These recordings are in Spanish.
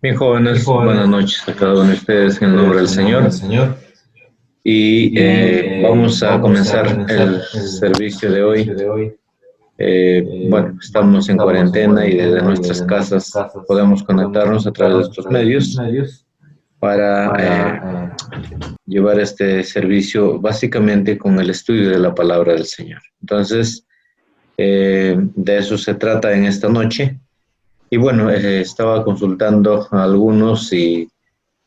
Bien, jóvenes, buenas noches a cada uno de ustedes en el nombre del En el nombre del Señor. Señor. Y vamos a Vamos a comenzar el comenzar el servicio de hoy. servicio de hoy. Bueno, Bueno, estamos en estamos en cuarentena y desde cuarentena y nuestras desde nuestras casas casas podemos podemos conectarnos a través de conectarnos a estos través de estos medios medios para para llevar este servicio básicamente con el estudio de la palabra del Señor. Entonces, de eso se trata en esta noche. Y bueno, estaba consultando a algunos y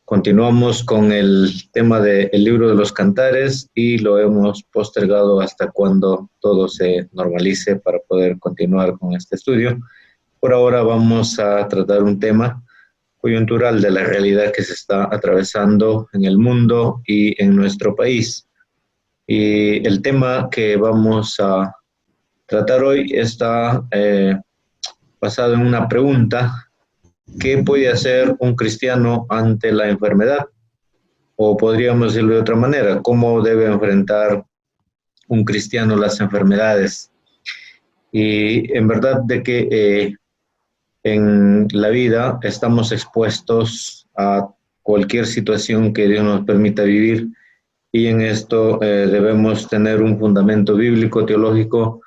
continuamos con el tema del libro de los Cantares y lo hemos postergado hasta cuando todo se normalice para poder continuar con este estudio. Por ahora vamos a tratar un tema coyuntural de la realidad que se está atravesando en el mundo y en nuestro país. Y el tema que vamos a tratar hoy está basado en una pregunta: ¿qué puede hacer un cristiano ante la enfermedad? O podríamos decirlo de otra manera, ¿cómo debe enfrentar un cristiano las enfermedades? Y en verdad de que en la vida estamos expuestos a cualquier situación que Dios nos permita vivir, y en esto debemos tener un fundamento bíblico, teológico,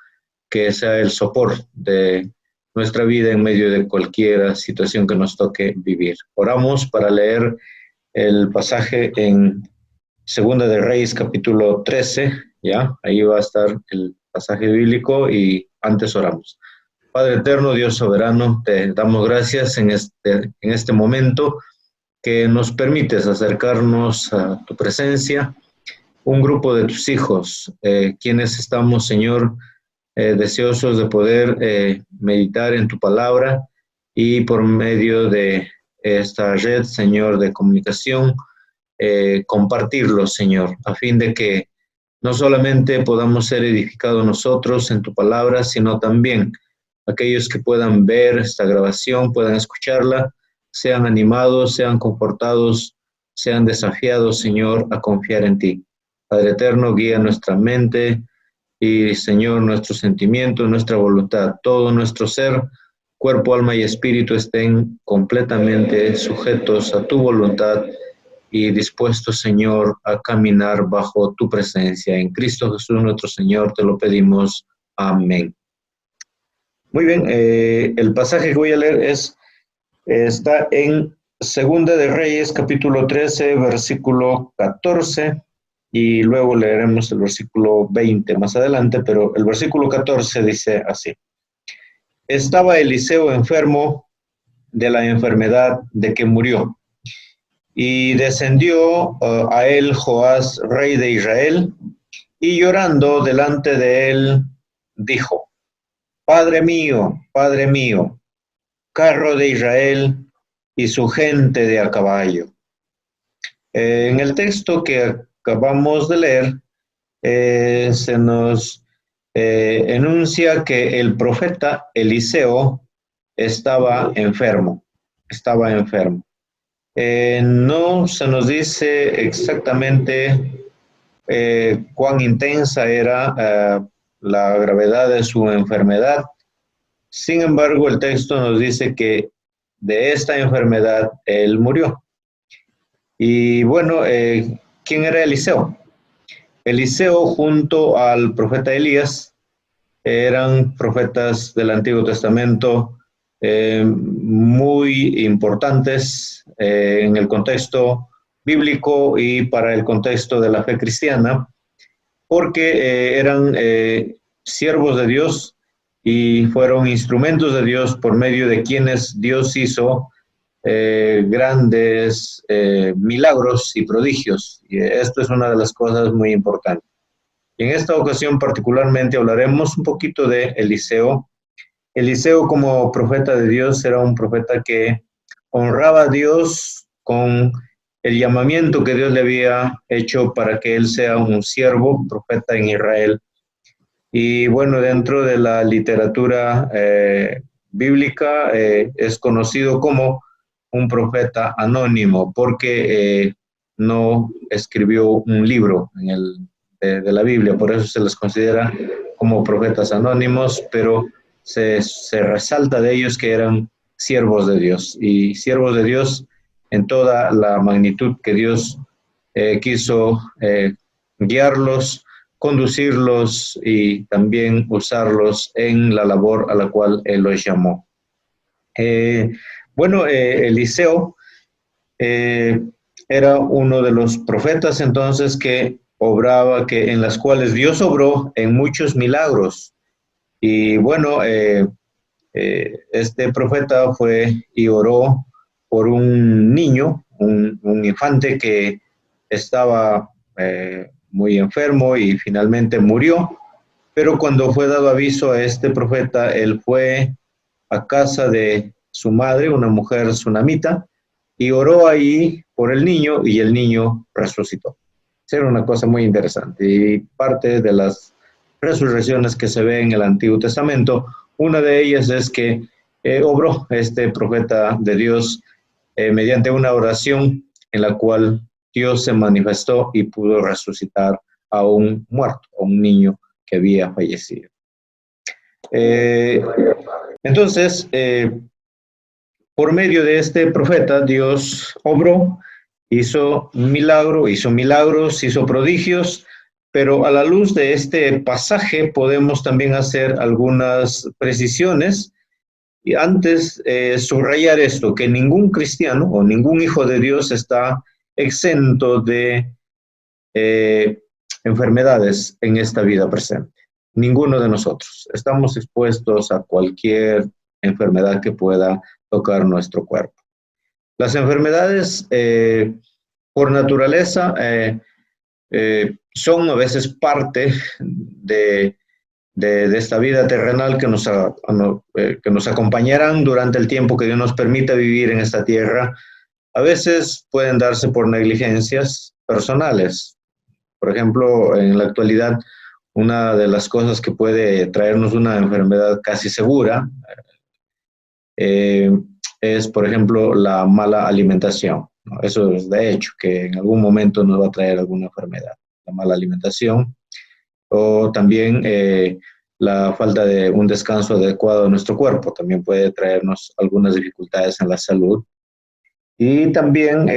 que sea el soporte de nuestra vida en medio de cualquier situación que nos toque vivir. Oramos para leer el pasaje en Segunda de Reyes, capítulo 13, ¿ya? Ahí va a estar el pasaje bíblico y antes oramos. Padre eterno, Dios soberano, te damos gracias en este momento que nos permites acercarnos a tu presencia, un grupo de tus hijos, quienes estamos, Señor, deseosos de poder meditar en tu palabra y por medio de esta red, Señor, de comunicación, compartirlo, Señor, a fin de que no solamente podamos ser edificados nosotros en tu palabra, sino también aquellos que puedan ver esta grabación, puedan escucharla, sean animados, sean confortados, sean desafiados, Señor, a confiar en ti. Padre eterno, guía nuestra mente y, Señor, nuestros sentimientos, nuestra voluntad, todo nuestro ser, cuerpo, alma y espíritu estén completamente sujetos a tu voluntad y dispuestos, Señor, a caminar bajo tu presencia. En Cristo Jesús nuestro Señor te lo pedimos. Amén. Muy bien, el pasaje que voy a leer está en Segunda de Reyes, capítulo 13, versículo 14, y luego leeremos el versículo 20 más adelante, pero el versículo 14 dice así: Estaba Eliseo enfermo de la enfermedad de que murió. Y descendió a él Joás, rey de Israel, y llorando delante de él, dijo: Padre mío, carro de Israel y su gente de a caballo. En el texto que acabamos de leer, se nos enuncia que el profeta Eliseo estaba enfermo, estaba enfermo. No se nos dice exactamente cuán intensa era la gravedad de su enfermedad. Sin embargo, el texto nos dice que de esta enfermedad él murió. Y bueno, ¿quién era Eliseo? Eliseo junto al profeta Elías eran profetas del Antiguo Testamento muy importantes en el contexto bíblico y para el contexto de la fe cristiana, porque eran siervos de Dios y fueron instrumentos de Dios por medio de quienes Dios hizo grandes milagros y prodigios. Y esto es una de las cosas muy importantes. Y en esta ocasión particularmente hablaremos un poquito de Eliseo. Eliseo, como profeta de Dios, era un profeta que honraba a Dios con el llamamiento que Dios le había hecho para que él sea un siervo, profeta en Israel. Y bueno, dentro de la literatura bíblica es conocido como un profeta anónimo, porque no escribió un libro de la Biblia, por eso se les considera como profetas anónimos, pero se resalta de ellos que eran siervos de Dios, y siervos de Dios en toda la magnitud que Dios quiso guiarlos, conducirlos y también usarlos en la labor a la cual Él los llamó. Eliseo era uno de los profetas entonces que obraba, en las cuales Dios obró en muchos milagros. Y bueno, este profeta fue y oró por un niño, un infante que estaba muy enfermo y finalmente murió. Pero cuando fue dado aviso a este profeta, él fue a casa de su madre, una mujer sunamita, y oró ahí por el niño y el niño resucitó. Era una cosa muy interesante y parte de las resurrecciones que se ve en el Antiguo Testamento, una de ellas es que obró este profeta de Dios mediante una oración en la cual Dios se manifestó y pudo resucitar a un muerto, a un niño que había fallecido. Entonces, por medio de este profeta, Dios obró, hizo milagros, hizo prodigios, pero a la luz de este pasaje podemos también hacer algunas precisiones. Y antes, subrayar esto, que ningún cristiano o ningún hijo de Dios está exento de enfermedades en esta vida presente. Ninguno de nosotros. Estamos expuestos a cualquier enfermedad que pueda tocar nuestro cuerpo. Las enfermedades, por naturaleza, son a veces parte de esta vida terrenal que nos acompañarán durante el tiempo que Dios nos permita vivir en esta tierra. A veces pueden darse por negligencias personales. Por ejemplo, en la actualidad, una de las cosas que puede traernos una enfermedad casi segura es, por ejemplo, la mala alimentación, ¿no? Eso es de hecho que en algún momento nos va a traer alguna enfermedad, la mala alimentación, o también la falta de un descanso adecuado de nuestro cuerpo también puede traernos algunas dificultades en la salud. Y también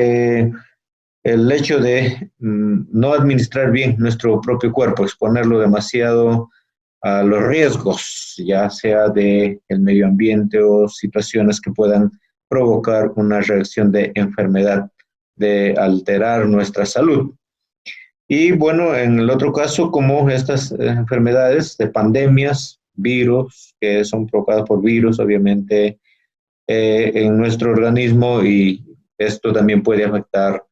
el hecho de no administrar bien nuestro propio cuerpo, exponerlo demasiado a los riesgos, ya sea del medio ambiente o situaciones que puedan provocar una reacción de enfermedad, de alterar nuestra salud. Y bueno, en el otro caso, como estas enfermedades de pandemias, virus, que son provocadas por virus, obviamente, en nuestro organismo, y esto también puede afectar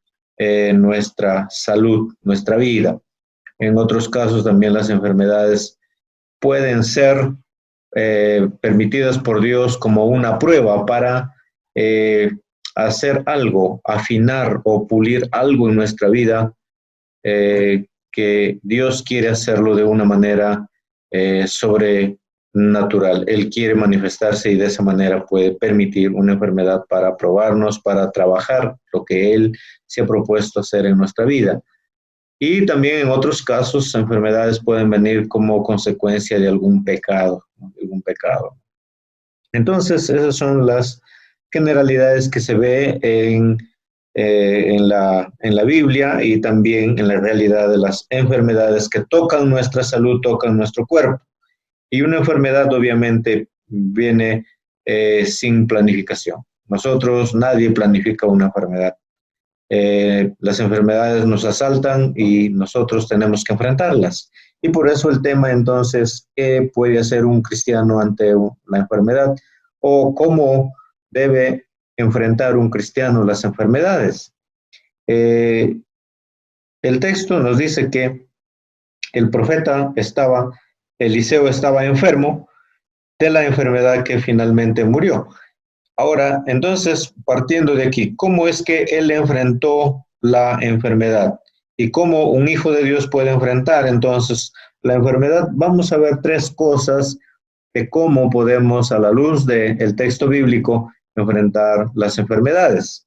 nuestra salud, nuestra vida. En otros casos también las enfermedades pueden ser permitidas por Dios como una prueba para hacer algo, afinar o pulir algo en nuestra vida, que Dios quiere hacerlo de una manera sobrenatural. Él quiere manifestarse y de esa manera puede permitir una enfermedad para probarnos, para trabajar lo que Él se ha propuesto hacer en nuestra vida. Y también en otros casos, enfermedades pueden venir como consecuencia de algún pecado, ¿no? Algún pecado. Entonces, esas son las generalidades que se ve en la Biblia y también en la realidad de las enfermedades que tocan nuestra salud, tocan nuestro cuerpo. Y una enfermedad obviamente viene sin planificación. Nadie planifica una enfermedad. Las enfermedades nos asaltan y nosotros tenemos que enfrentarlas. Y por eso el tema entonces, ¿qué puede hacer un cristiano ante la enfermedad? ¿O cómo debe enfrentar un cristiano las enfermedades? El texto nos dice que el profeta Eliseo estaba enfermo de la enfermedad que finalmente murió. Ahora, entonces, partiendo de aquí, ¿cómo es que él enfrentó la enfermedad? ¿Y cómo un hijo de Dios puede enfrentar entonces la enfermedad? Vamos a ver tres cosas de cómo podemos, a la luz del texto bíblico, enfrentar las enfermedades.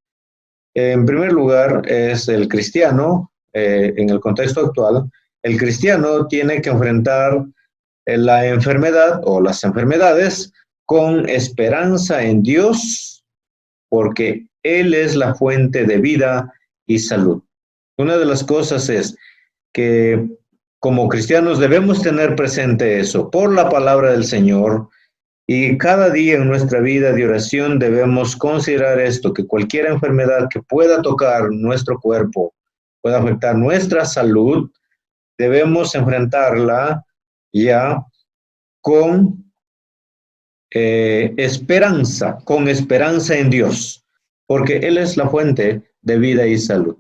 En primer lugar, es el cristiano, en el contexto actual, el cristiano tiene que enfrentar la enfermedad o las enfermedades con esperanza en Dios, porque Él es la fuente de vida y salud. Una de las cosas es que como cristianos debemos tener presente eso por la palabra del Señor, y cada día en nuestra vida de oración debemos considerar esto, que cualquier enfermedad que pueda tocar nuestro cuerpo, pueda afectar nuestra salud, debemos enfrentarla ya con con esperanza en Dios, porque Él es la fuente de vida y salud.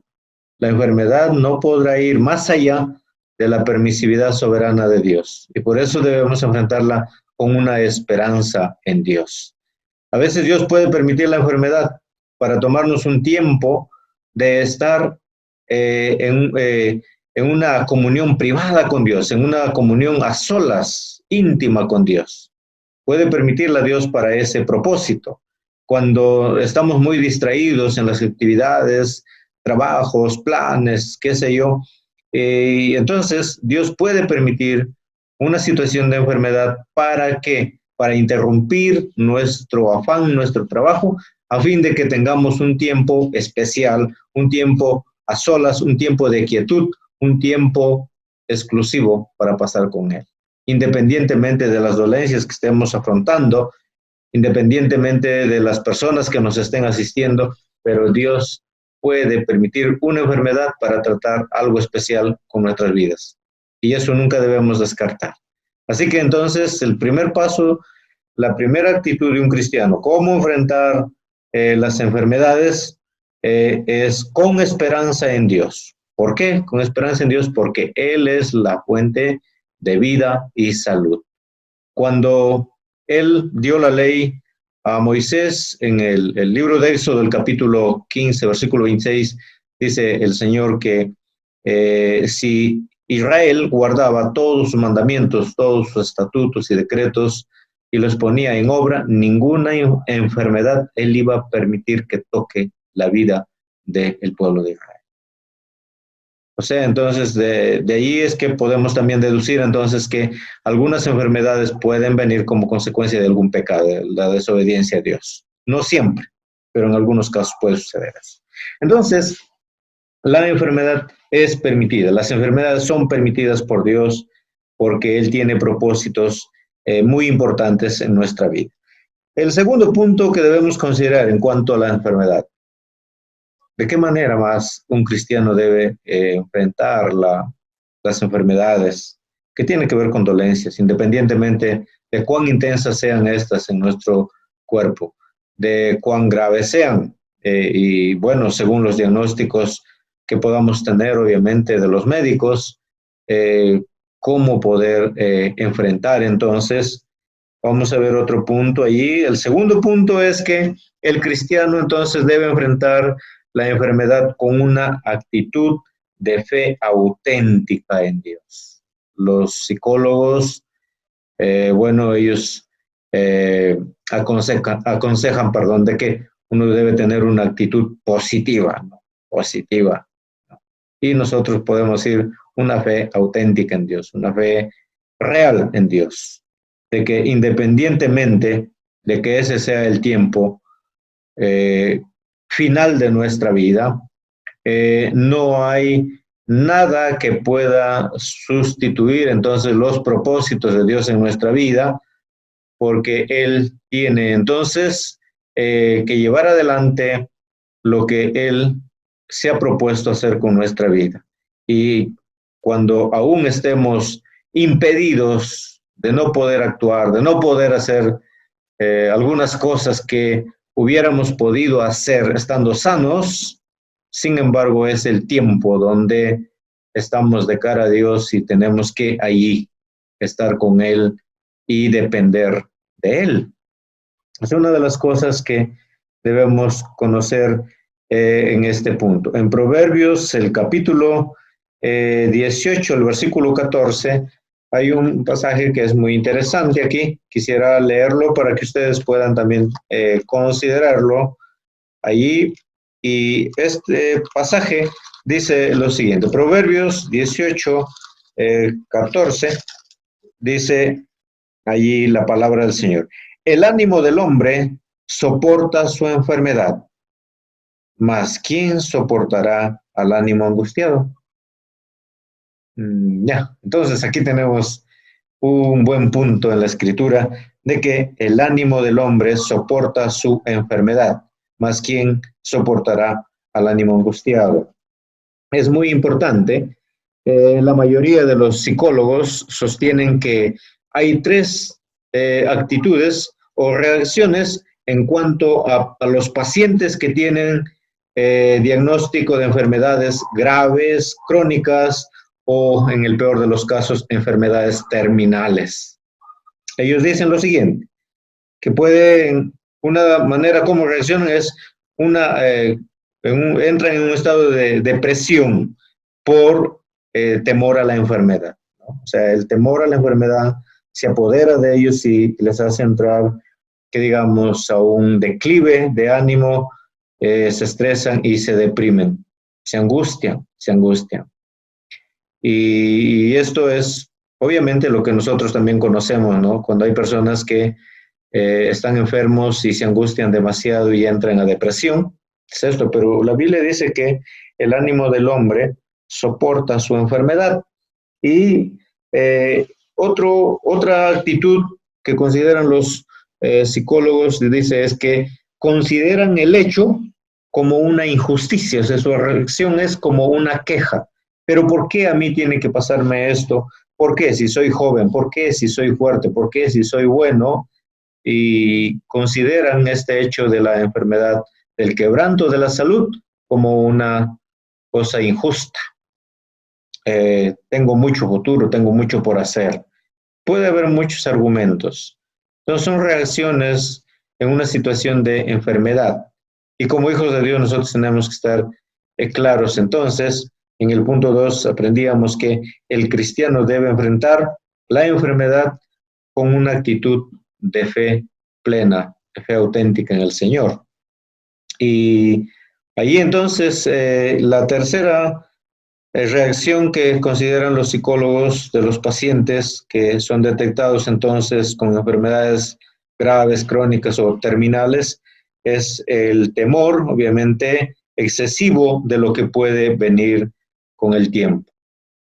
La enfermedad no podrá ir más allá de la permisividad soberana de Dios, y por eso debemos enfrentarla con una esperanza en Dios. A veces Dios puede permitir la enfermedad para tomarnos un tiempo de estar en una comunión privada con Dios, en una comunión a solas, íntima con Dios. Puede permitirla Dios para ese propósito. Cuando estamos muy distraídos en las actividades, trabajos, planes, qué sé yo, entonces Dios puede permitir una situación de enfermedad para que para interrumpir nuestro afán, nuestro trabajo, a fin de que tengamos un tiempo especial, un tiempo a solas, un tiempo de quietud, un tiempo exclusivo para pasar con Él. Independientemente de las dolencias que estemos afrontando, independientemente de las personas que nos estén asistiendo, pero Dios puede permitir una enfermedad para tratar algo especial con nuestras vidas. Y eso nunca debemos descartar. Así que entonces el primer paso, la primera actitud de un cristiano, cómo enfrentar las enfermedades, es con esperanza en Dios. ¿Por qué? Con esperanza en Dios, porque Él es la fuente de vida y salud. Cuando Él dio la ley a Moisés en el libro de Éxodo, el capítulo 15, versículo 26, dice el Señor que si Israel guardaba todos sus mandamientos, todos sus estatutos y decretos y los ponía en obra, ninguna enfermedad Él iba a permitir que toque la vida del pueblo de Israel. O sea, entonces de ahí es que podemos también deducir entonces que algunas enfermedades pueden venir como consecuencia de algún pecado, de la desobediencia a Dios. No siempre, pero en algunos casos puede suceder eso. Entonces, la enfermedad es permitida. Las enfermedades son permitidas por Dios porque Él tiene propósitos muy importantes en nuestra vida. El segundo punto que debemos considerar en cuanto a la enfermedad. ¿De qué manera más un cristiano debe enfrentar las enfermedades que tienen que ver con dolencias, independientemente de cuán intensas sean estas en nuestro cuerpo, de cuán graves sean? Y bueno, según los diagnósticos que podamos tener, obviamente, de los médicos, cómo poder enfrentar entonces. Vamos a ver otro punto allí. El segundo punto es que el cristiano entonces debe enfrentar la enfermedad con una actitud de fe auténtica en Dios. Los psicólogos, bueno, ellos aconsejan, perdón, de que uno debe tener una actitud positiva, ¿no? Positiva, ¿no? Y nosotros podemos decir una fe auténtica en Dios, una fe real en Dios, de que independientemente de que ese sea el tiempo final de nuestra vida, no hay nada que pueda sustituir entonces los propósitos de Dios en nuestra vida, porque Él tiene entonces que llevar adelante lo que Él se ha propuesto hacer con nuestra vida. Y cuando aún estemos impedidos de no poder actuar, de no poder hacer algunas cosas que hubiéramos podido hacer estando sanos, sin embargo es el tiempo donde estamos de cara a Dios y tenemos que allí estar con Él y depender de Él. Es una de las cosas que debemos conocer en este punto. En Proverbios, el capítulo 18, el versículo 14, hay un pasaje que es muy interesante aquí. Quisiera leerlo para que ustedes puedan también considerarlo allí. Y este pasaje dice lo siguiente. Proverbios 18, 14, dice allí la palabra del Señor. el ánimo del hombre soporta su enfermedad, mas ¿quién soportará al ánimo angustiado? Ya, entonces aquí tenemos un buen punto en la escritura de que el ánimo del hombre soporta su enfermedad, mas ¿quién soportará al ánimo angustiado? Es muy importante. La mayoría de los psicólogos sostienen que hay tres actitudes o reacciones en cuanto a los pacientes que tienen diagnóstico de enfermedades graves, crónicas o, en el peor de los casos, enfermedades terminales. Ellos dicen lo siguiente, que pueden, una manera como reaccionan es entran en un estado de depresión por temor a la enfermedad, ¿no? O sea, el temor a la enfermedad se apodera de ellos y les hace entrar, que digamos, a un declive de ánimo, se estresan y se deprimen, se angustian, se angustian. Y esto es obviamente lo que nosotros también conocemos, ¿no? Cuando hay personas que están enfermos y se angustian demasiado y entran a depresión, es esto, pero la Biblia dice que el ánimo del hombre soporta su enfermedad. Y otra actitud que consideran los psicólogos, dice, es que consideran el hecho como una injusticia, o sea, su reacción es como una queja. Pero ¿por qué a mí tiene que pasarme esto? ¿Por qué si soy joven? ¿Por qué si soy fuerte? ¿Por qué si soy bueno? Y consideran este hecho de la enfermedad, del quebranto de la salud, como una cosa injusta. Tengo mucho futuro, tengo mucho por hacer. Puede haber muchos argumentos. Entonces son reacciones en una situación de enfermedad. Y como hijos de Dios nosotros tenemos que estar claros. Entonces, en el punto 2 aprendíamos que el cristiano debe enfrentar la enfermedad con una actitud de fe plena, de fe auténtica en el Señor. Y ahí entonces la tercera reacción que consideran los psicólogos de los pacientes que son detectados entonces con enfermedades graves, crónicas o terminales, es el temor, obviamente, excesivo de lo que puede venir con el tiempo.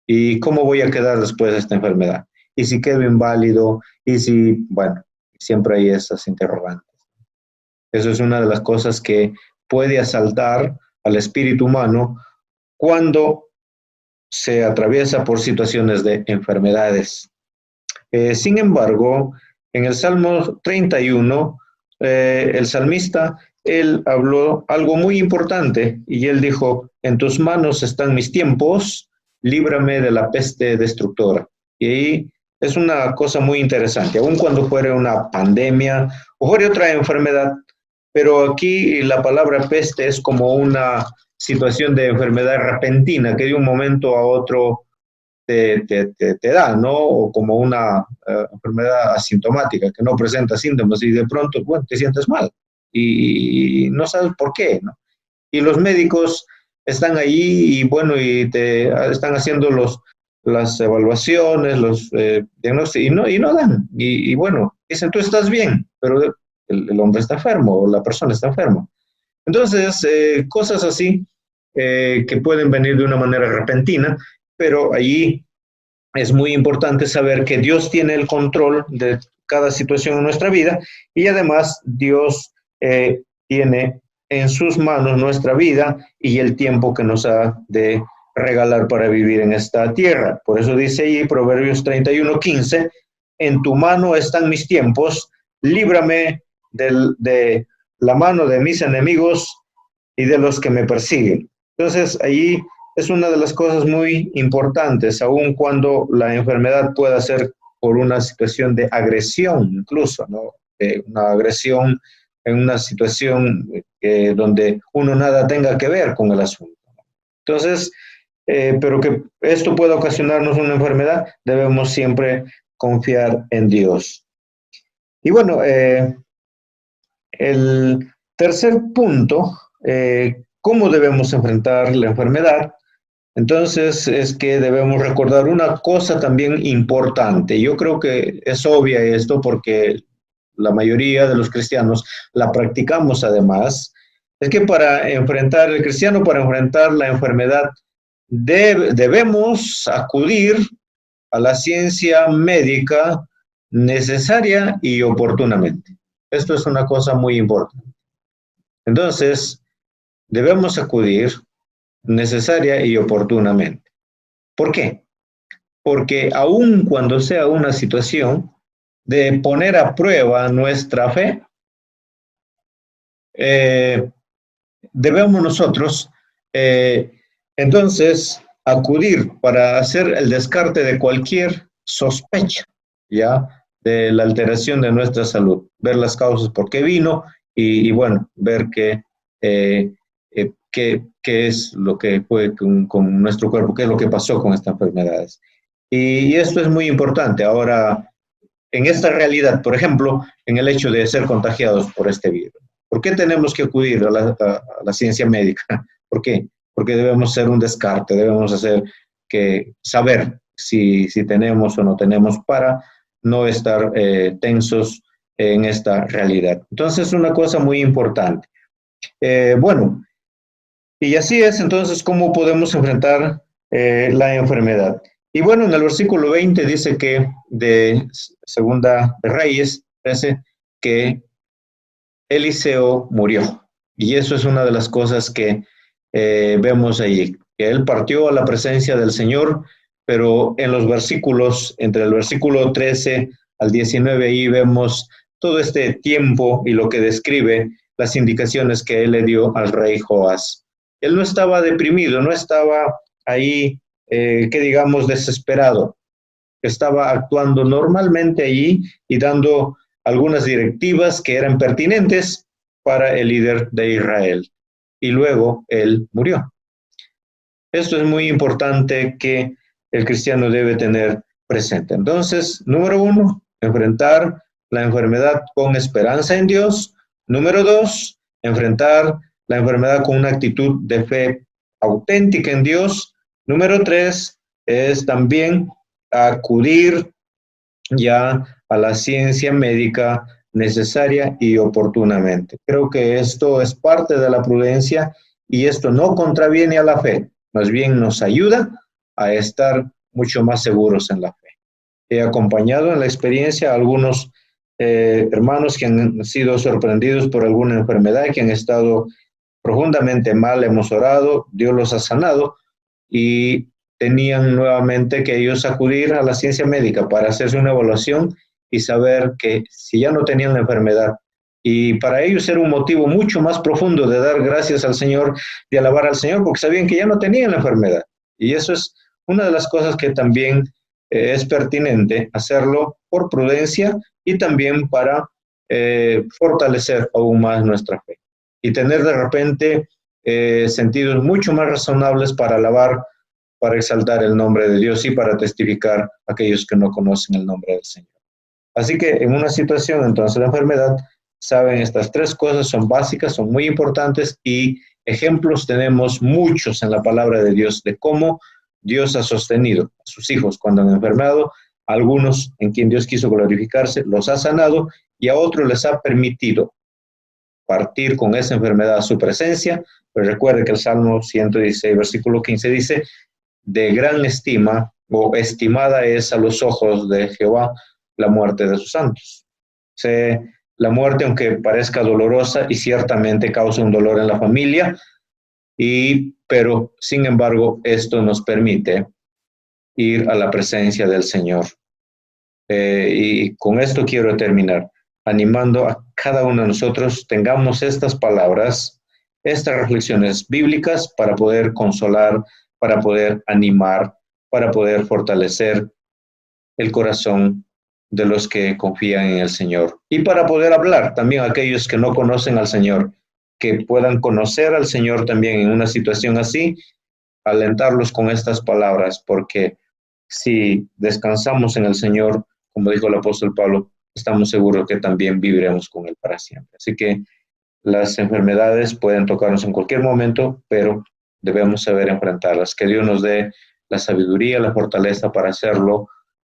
¿Y cómo voy a quedar después de esta enfermedad? ¿Y si quedo inválido? ¿Y si, bueno, siempre hay esas interrogantes? Eso es una de las cosas que puede asaltar al espíritu humano cuando se atraviesa por situaciones de enfermedades. Sin embargo, en el Salmo 31, el salmista, él habló algo muy importante y él dijo, en tus manos están mis tiempos, líbrame de la peste destructora. Y ahí es una cosa muy interesante, aun cuando fuera una pandemia o fuera otra enfermedad, pero aquí la palabra peste es como una situación de enfermedad repentina que de un momento a otro te da, ¿no? O como una enfermedad asintomática que no presenta síntomas y de pronto, bueno, te sientes mal y no sabes por qué, ¿no? Y los médicos están ahí y bueno, y te están haciendo las evaluaciones, los diagnósticos y no dan. Y bueno, dicen, tú estás bien, pero el hombre está enfermo o la persona está enferma. Entonces, cosas así que pueden venir de una manera repentina, pero allí es muy importante saber que Dios tiene el control de cada situación en nuestra vida y además Dios tiene en sus manos nuestra vida y el tiempo que nos ha de regalar para vivir en esta tierra. Por eso dice ahí Proverbios 31:15, en tu mano están mis tiempos, líbrame de la mano de mis enemigos y de los que me persiguen. Entonces, allí es una de las cosas muy importantes, aun cuando la enfermedad pueda ser por una situación de agresión, incluso, ¿no? Una agresión en una situación donde uno nada tenga que ver con el asunto. Entonces, pero que esto pueda ocasionarnos una enfermedad, debemos siempre confiar en Dios. Y bueno, el tercer punto, ¿cómo debemos enfrentar la enfermedad? Entonces, es que debemos recordar una cosa también importante. Yo creo que es obvia esto porque la mayoría de los cristianos la practicamos además, es que para enfrentar el cristiano, para enfrentar la enfermedad, debemos acudir a la ciencia médica necesaria y oportunamente. Esto es una cosa muy importante. Entonces, debemos acudir necesaria y oportunamente. ¿Por qué? Porque aun cuando sea una situación de poner a prueba nuestra fe, debemos nosotros entonces acudir para hacer el descarte de cualquier sospecha, ¿ya? De la alteración de nuestra salud, ver las causas por qué vino y bueno, ver qué es lo que fue con nuestro cuerpo, qué es lo que pasó con estas enfermedades. Y esto es muy importante. Ahora, en esta realidad, por ejemplo, en el hecho de ser contagiados por este virus. ¿Por qué tenemos que acudir a la ciencia médica? ¿Por qué? Porque debemos hacer un descarte, debemos saber si tenemos o no tenemos para no estar tensos en esta realidad. Entonces, una cosa muy importante. Bueno, y así es entonces cómo podemos enfrentar la enfermedad. Y bueno, en el versículo 20 dice que de Segunda de Reyes, dice que Eliseo murió. Y eso es una de las cosas que vemos allí, que él partió a la presencia del Señor, pero en los versículos, entre el versículo 13 al 19, ahí vemos todo este tiempo y lo que describe las indicaciones que él le dio al rey Joás. Él no estaba deprimido, no estaba ahí, que digamos, desesperado. Estaba actuando normalmente allí y dando algunas directivas que eran pertinentes para el líder de Israel. Y luego él murió. Esto es muy importante que el cristiano debe tener presente. Entonces, número 1, enfrentar la enfermedad con esperanza en Dios. Número 2, enfrentar la enfermedad con una actitud de fe auténtica en Dios. Número 3, es también acudir ya a la ciencia médica necesaria y oportunamente. Creo que esto es parte de la prudencia y esto no contraviene a la fe, más bien nos ayuda a estar mucho más seguros en la fe. He acompañado en la experiencia a algunos hermanos que han sido sorprendidos por alguna enfermedad, que han estado profundamente mal, hemos orado, Dios los ha sanado y tenían nuevamente que ellos acudir a la ciencia médica para hacerse una evaluación y saber que si ya no tenían la enfermedad. Y para ellos era un motivo mucho más profundo de dar gracias al Señor, de alabar al Señor, porque sabían que ya no tenían la enfermedad. Y eso es una de las cosas que también es pertinente hacerlo por prudencia y también para fortalecer aún más nuestra fe. Y tener de repente sentidos mucho más razonables para alabar, para exaltar el nombre de Dios y para testificar a aquellos que no conocen el nombre del Señor. Así que en una situación entonces de enfermedad, saben, estas tres cosas son básicas, son muy importantes y ejemplos tenemos muchos en la palabra de Dios de cómo Dios ha sostenido a sus hijos cuando han enfermado, a algunos en quien Dios quiso glorificarse, los ha sanado y a otros les ha permitido partir con esa enfermedad a su presencia. Pues recuerde que el Salmo 116, versículo 15 dice, de gran estima o estimada es a los ojos de Jehová la muerte de sus santos. La muerte, aunque parezca dolorosa y ciertamente causa un dolor en la familia, pero sin embargo esto nos permite ir a la presencia del Señor. Y con esto quiero terminar, animando a cada uno de nosotros, tengamos estas palabras, estas reflexiones bíblicas para poder consolar, para poder animar, para poder fortalecer el corazón de los que confían en el Señor. Y para poder hablar también a aquellos que no conocen al Señor, que puedan conocer al Señor también en una situación así, alentarlos con estas palabras, porque si descansamos en el Señor, como dijo el apóstol Pablo, estamos seguros que también viviremos con Él para siempre. Así que las enfermedades pueden tocarnos en cualquier momento, pero debemos saber enfrentarlas. Que Dios nos dé la sabiduría, la fortaleza para hacerlo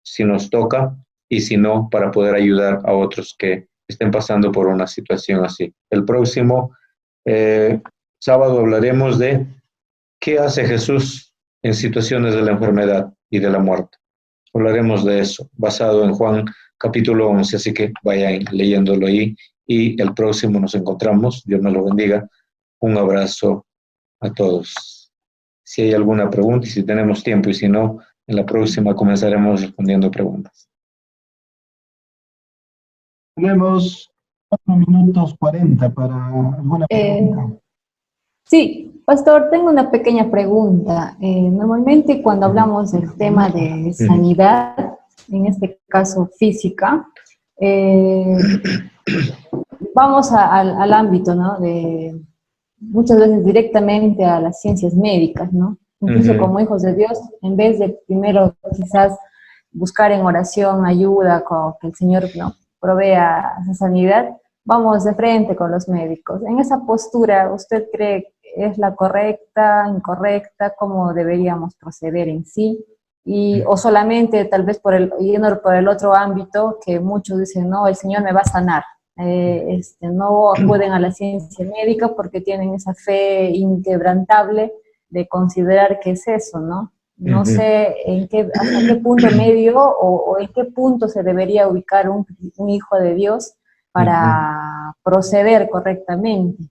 si nos toca y si no, para poder ayudar a otros que estén pasando por una situación así. El próximo sábado hablaremos de qué hace Jesús en situaciones de la enfermedad y de la muerte. Hablaremos de eso, basado en Juan capítulo 11, así que vayan leyéndolo ahí. Y el próximo nos encontramos. Dios me lo bendiga. Un abrazo a todos. Si hay alguna pregunta y si tenemos tiempo, y si no, en la próxima comenzaremos respondiendo preguntas. Tenemos 4 minutos 40 para alguna pregunta. Sí, pastor, tengo una pequeña pregunta. Normalmente cuando hablamos del tema de sanidad, en este caso física, vamos al ámbito, ¿no? De muchas veces directamente a las ciencias médicas, ¿no? Incluso como hijos de Dios, en vez de primero quizás buscar en oración ayuda, con que el Señor, ¿no?, provea esa sanidad, vamos de frente con los médicos. En esa postura, ¿usted cree que es la correcta, incorrecta? ¿Cómo deberíamos proceder en sí? O solamente tal vez yendo por el otro ámbito, que muchos dicen, no, el Señor me va a sanar. No acuden a la ciencia médica porque tienen esa fe inquebrantable de considerar que es eso, ¿no? No sé hasta qué punto medio o en qué punto se debería ubicar un hijo de Dios para proceder correctamente.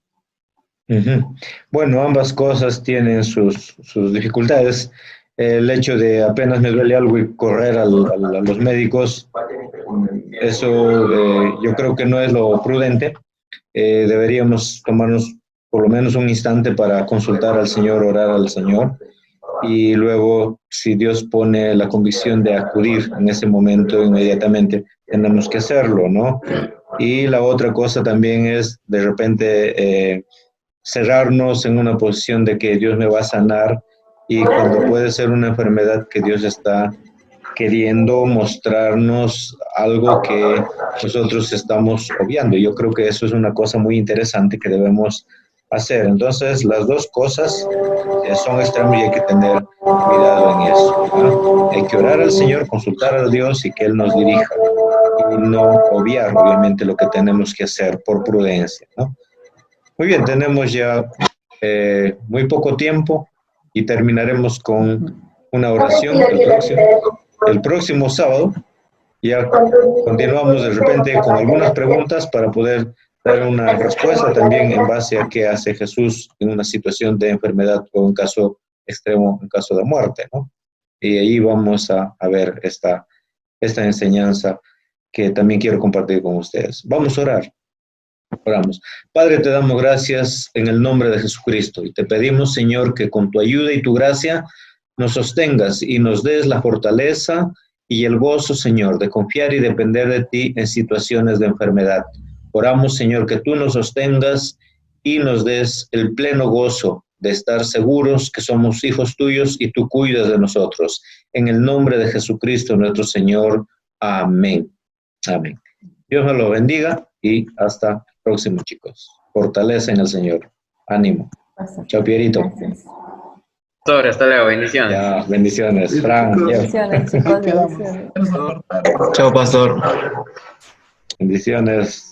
Bueno, ambas cosas tienen sus dificultades. El hecho de apenas me duele algo y correr a los médicos, eso yo creo que no es lo prudente. Deberíamos tomarnos por lo menos un instante para consultar al Señor, orar al Señor, y luego, si Dios pone la convicción de acudir en ese momento, inmediatamente tenemos que hacerlo, ¿no? Y la otra cosa también es, de repente, cerrarnos en una posición de que Dios me va a sanar, y cuando puede ser una enfermedad que Dios está queriendo mostrarnos algo que nosotros estamos obviando. Yo creo que eso es una cosa muy interesante que debemos hacer. Entonces, las dos cosas son extremos y hay que tener cuidado en eso, ¿no? Hay que orar al Señor, consultar a Dios y que Él nos dirija, y no obviar, obviamente, lo que tenemos que hacer por prudencia, ¿no? Muy bien, tenemos ya muy poco tiempo y terminaremos con una oración el próximo sábado. Ya continuamos de repente con algunas preguntas para poder dar una respuesta también en base a qué hace Jesús en una situación de enfermedad o en caso extremo, en caso de muerte, ¿no? Y ahí vamos a ver esta enseñanza que también quiero compartir con ustedes. Vamos a orar. Oramos. Padre, te damos gracias en el nombre de Jesucristo y te pedimos, Señor, que con tu ayuda y tu gracia nos sostengas y nos des la fortaleza y el gozo, Señor, de confiar y depender de ti en situaciones de enfermedad. Oramos, Señor, que tú nos sostengas y nos des el pleno gozo de estar seguros que somos hijos tuyos y tú cuidas de nosotros. En el nombre de Jesucristo, nuestro Señor. Amén. Amén. Dios nos lo bendiga y hasta el próximo, chicos. Fortaleza en el Señor. Ánimo. Chao, Pierito. Gracias. Sobre, hasta luego, bendiciones. Ya, bendiciones. Fran, Bendiciones, chicos. Bendiciones. Chao, pastor. bendiciones.